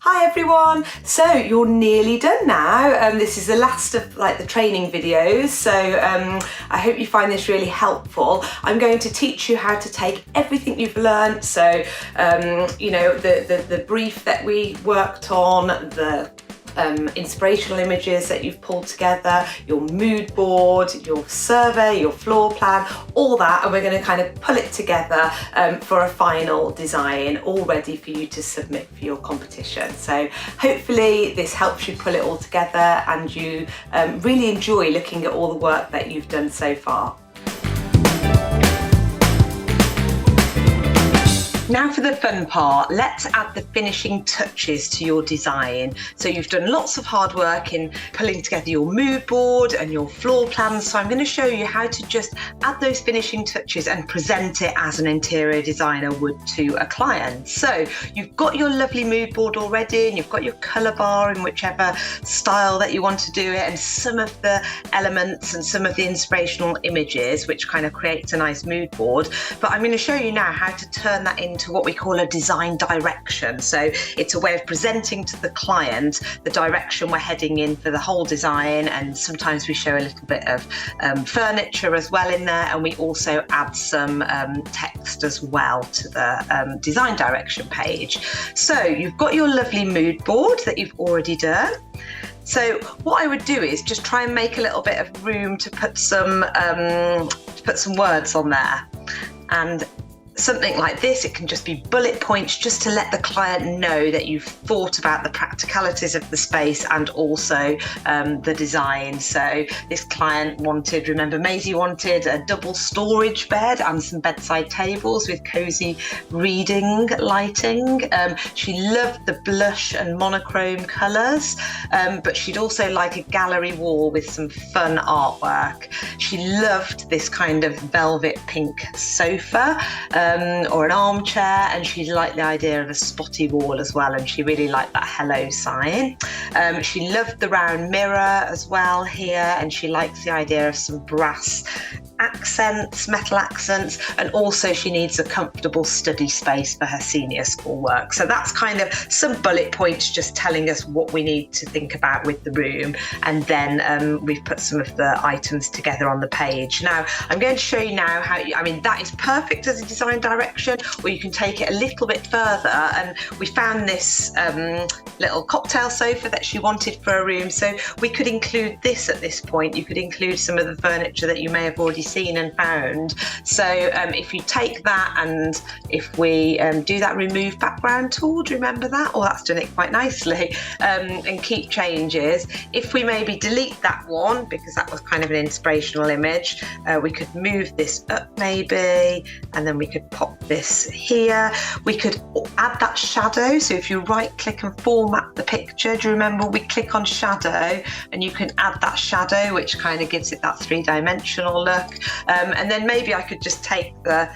Hi everyone, so you're nearly done now. This is the last of the training videos, so I hope you find this really helpful. I'm going to teach you how to take everything you've learned, so you know, the brief that we worked on, the inspirational images that you've pulled together, your mood board, your survey, your floor plan, all that, and we're going to kind of pull it together for a final design all ready for you to submit for your competition. So hopefully this helps you pull it all together and you really enjoy looking at all the work that you've done so far. Now for the fun part, let's add the finishing touches to your design. So you've done lots of hard work in pulling together your mood board and your floor plans, so I'm going to show you how to just add those finishing touches and present it as an interior designer would to a client. So you've got your lovely mood board already and you've got your colour bar in whichever style that you want to do it, and some of the elements and some of the inspirational images which kind of creates a nice mood board. But I'm going to show you now how to turn that into what we call a design direction. So it's a way of presenting to the client the direction we're heading in for the whole design, and sometimes we show a little bit of furniture as well in there, and we also add some text as well to the design direction page. So you've got your lovely mood board that you've already done. So what I would do is just try and make a little bit of room to put some words on there, and something like this, it can just be bullet points just to let the client know that you've thought about the practicalities of the space and also the design. So this client wanted, remember Maisie wanted a double storage bed and some bedside tables with cosy reading lighting. She loved the blush and monochrome colours, but she'd also like a gallery wall with some fun artwork. She loved this kind of velvet pink sofa or an armchair, and she liked the idea of a spotty wall as well, and she really liked that hello sign. She loved the round mirror as well here, and she likes the idea of some brass accents, metal accents, and also she needs a comfortable study space for her senior school work. So that's kind of some bullet points just telling us what we need to think about with the room, and then we've put some of the items together on the page. Now I'm going to show you now how that is perfect as a design direction, or you can take it a little bit further, and we found this little cocktail sofa that she wanted for a room, so we could include this at this point. You could include some of the furniture that you may have already seen and found. So if you take that, and if we do that remove background tool, do you remember that? Oh, that's done it quite nicely. And keep changes. If we maybe delete that one because that was kind of an inspirational image, we could move this up maybe, and then we could pop this here. We could add that shadow. So if you right click and format the picture, do you remember we click on shadow and you can add that shadow, which kind of gives it that three-dimensional look. And then maybe I could just take the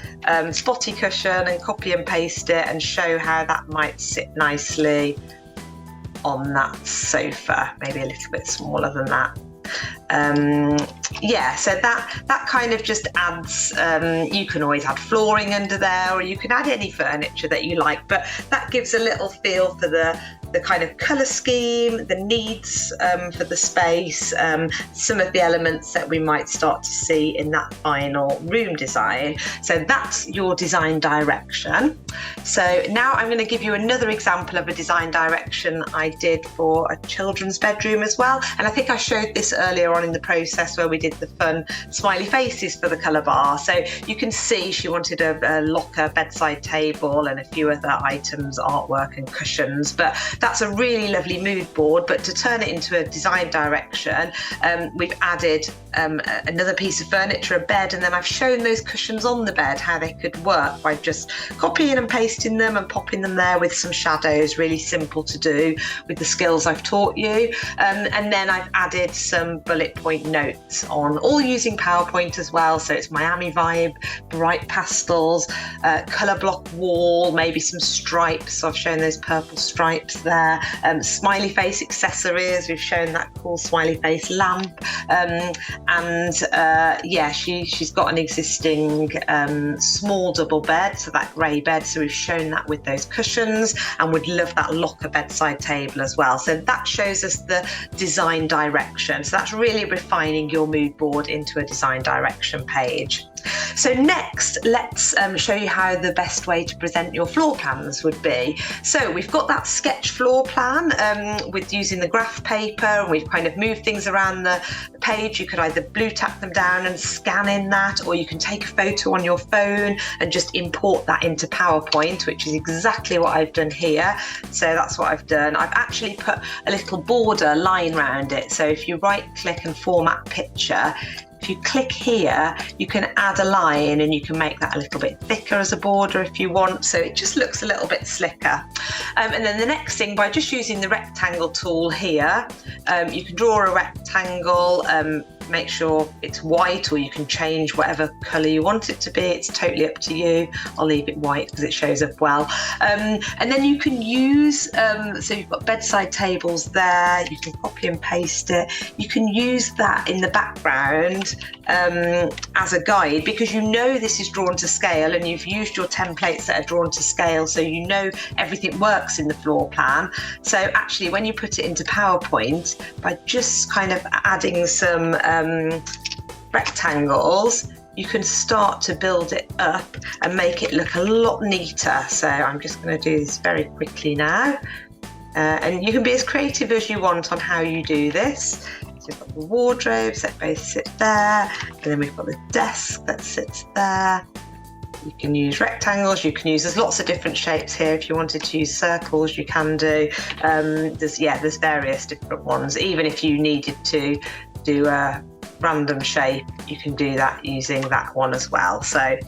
spotty cushion and copy and paste it and show how that might sit nicely on that sofa, maybe a little bit smaller than that. Yeah, so that kind of just adds, you can always add flooring under there, or you can add any furniture that you like, but that gives a little feel for the kind of colour scheme, the needs for the space, some of the elements that we might start to see in that final room design. So that's your design direction. So now I'm going to give you another example of a design direction I did for a children's bedroom as well, and I think I showed this earlier on in the process where we did the fun smiley faces for the colour bar. So you can see she wanted a locker, bedside table, and a few other items, artwork and cushions, but that's a really lovely mood board. But to turn it into a design direction, we've added another piece of furniture, a bed, and then I've shown those cushions on the bed how they could work by just copying and pasting them and popping them there with some shadows. Really simple to do with the skills I've taught you. And then I've added some bullet point notes on, all using PowerPoint as well. So it's Miami vibe, bright pastels, colour block wall, maybe some stripes. So I've shown those purple stripes there. Smiley face accessories, we've shown that cool smiley face lamp. Yeah, she's got an existing small double bed, so that grey bed, so we've shown that with those cushions, and would love that locker bedside table as well. So that shows us the design direction. So that's really refining your mood board into a design direction page. So next, let's show you how the best way to present your floor plans would be. So we've got that sketch floor plan with using the graph paper, and we've kind of moved things around the page. You could either blue tack them down and scan in that, or you can take a photo on your phone and just import that into PowerPoint, which is exactly what I've done here. So that's what I've done. I've actually put a little border line around it. So if you right click and format picture, if you click here, you can add a line and you can make that a little bit thicker as a border if you want, so it just looks a little bit slicker. And then the next thing, by just using the rectangle tool here, you can draw a rectangle, make sure it's white, or you can change whatever colour you want it to be. It's totally up to you. I'll leave it white because it shows up well. And then you can use, so you've got bedside tables there, you can copy and paste it. You can use that in the background as a guide, because you know this is drawn to scale and you've used your templates that are drawn to scale, so you know everything works in the floor plan. So actually when you put it into PowerPoint, by just kind of adding some rectangles, you can start to build it up and make it look a lot neater. So I'm just going to do this very quickly now, and you can be as creative as you want on how you do this. So we've got the wardrobes that both sit there, and then we've got the desk that sits there. You can use rectangles, you can use, there's lots of different shapes here. If you wanted to use circles, you can do. There's various different ones. Even if you needed to do a random shape, you can do that using that one as well. So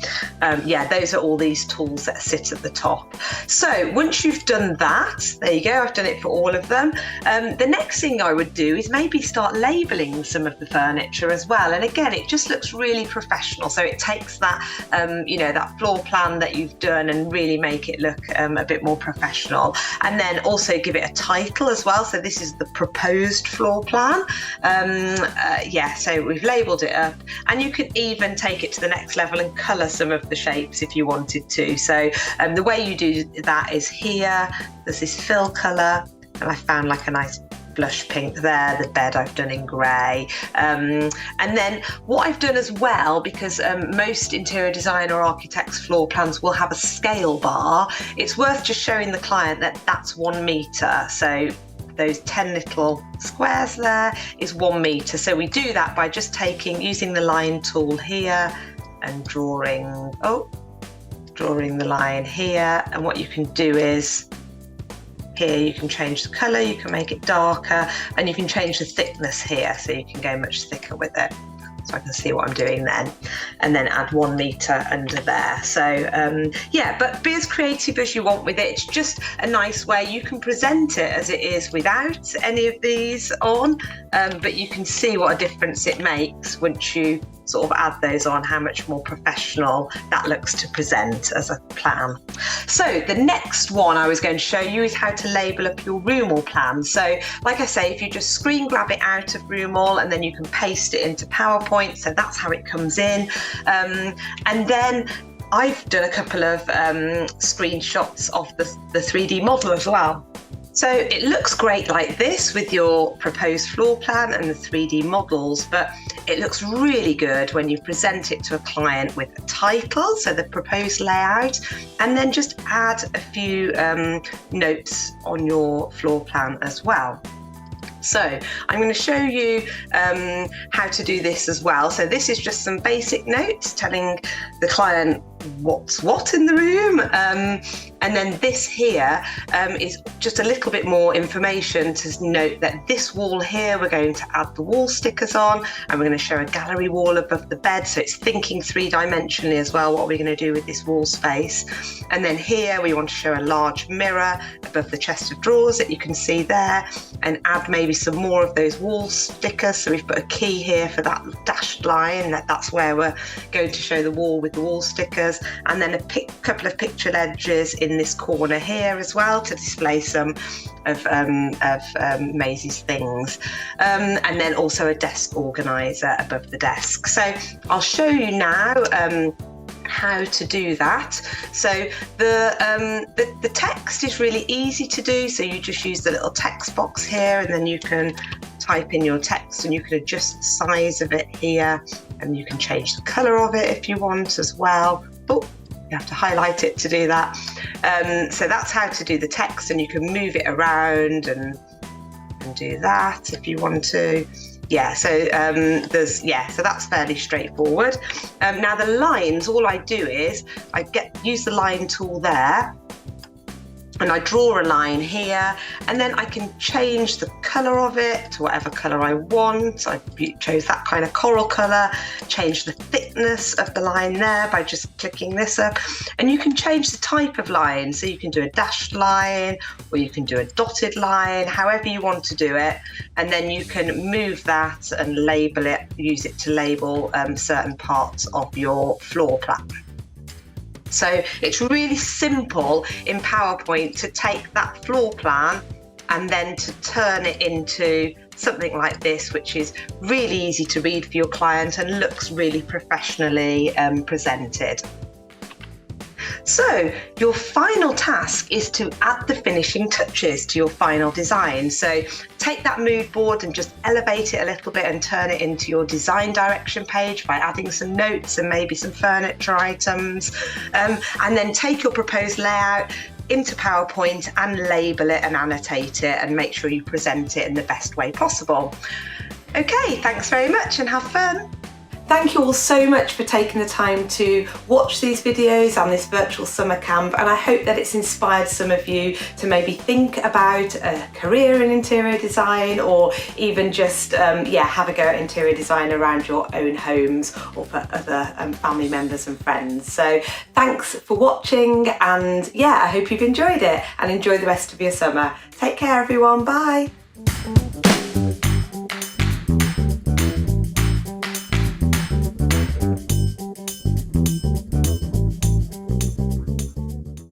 yeah, those are all these tools that sit at the top. So once you've done that, there you go, I've done it for all of them. The next thing I would do is maybe start labeling some of the furniture as well. And again, it just looks really professional. So it takes that, you know, that floor plan that you've done and really make it look a bit more professional. And then also give it a title as well. So this is the proposed floor plan. Yeah, so we've labelled it up, and you can even take it to the next level and colour some of the shapes if you wanted to. So the way you do that is here, there's this fill colour, and I found like a nice blush pink there. The bed I've done in grey, and then what I've done as well, because most interior design or architects floor plans will have a scale bar, it's worth just showing the client that that's 1 metre. So those 10 little squares there is 1 metre. So we do that by just using the line tool here and drawing the line here. And what you can do is here you can change the colour, you can make it darker, and you can change the thickness here, so you can go much thicker with it. So I can see what I'm doing then, and then add 1 metre under there. So yeah, but be as creative as you want with it. It's just a nice way. You can present it as it is without any of these on, but you can see what a difference it makes once you sort of add those on, how much more professional that looks to present as a plan. So the next one I was going to show you is how to label up your room all plan. So like I say, if you just screen grab it out of room all, and then you can paste it into PowerPoint, so that's how it comes in. And then I've done a couple of screenshots of the 3D model as well. So it looks great like this with your proposed floor plan and the 3D models, but it looks really good when you present it to a client with a title, so the proposed layout, and then just add a few notes on your floor plan as well. So I'm going to show you how to do this as well. So this is just some basic notes telling the client what's what in the room, and then this here is just a little bit more information to note that this wall here we're going to add the wall stickers on, and we're going to show a gallery wall above the bed, so it's thinking 3-dimensionally as well, what we're going to do with this wall space. And then here we want to show a large mirror above the chest of drawers that you can see there, and add maybe some more of those wall stickers. So we've put a key here for that dashed line, that's where we're going to show the wall with the wall stickers. pictures, and then a couple of pictured edges in this corner here as well to display some of Maisie's things, and then also a desk organizer above the desk. So I'll show you now how to do that. So the text is really easy to do, so you just use the little text box here, and then you can type in your text, and you can adjust the size of it here, and you can change the color of it if you want as well. Oh, you have to highlight it to do that. So that's how to do the text, and you can move it around and do that if you want to. Yeah, so so that's fairly straightforward. Now the lines, all I do is I use the line tool there, and I draw a line here, and then I can change the colour of it to whatever colour I want. So I chose that kind of coral colour, change the thickness of the line there by just clicking this up, and you can change the type of line. So you can do a dashed line, or you can do a dotted line, however you want to do it, and then you can move that and label it, use it to label certain parts of your floor plan. So it's really simple in PowerPoint to take that floor plan and then to turn it into something like this, which is really easy to read for your client and looks really professionally presented. So your final task is to add the finishing touches to your final design. So take that mood board and just elevate it a little bit and turn it into your design direction page by adding some notes and maybe some furniture items. And then take your proposed layout into PowerPoint and label it and annotate it and make sure you present it in the best way possible. Okay, thanks very much and have fun. Thank you all so much for taking the time to watch these videos and this virtual summer camp, and I hope that it's inspired some of you to maybe think about a career in interior design, or even just have a go at interior design around your own homes or for other family members and friends. So thanks for watching, and I hope you've enjoyed it and enjoy the rest of your summer. Take care everyone, bye.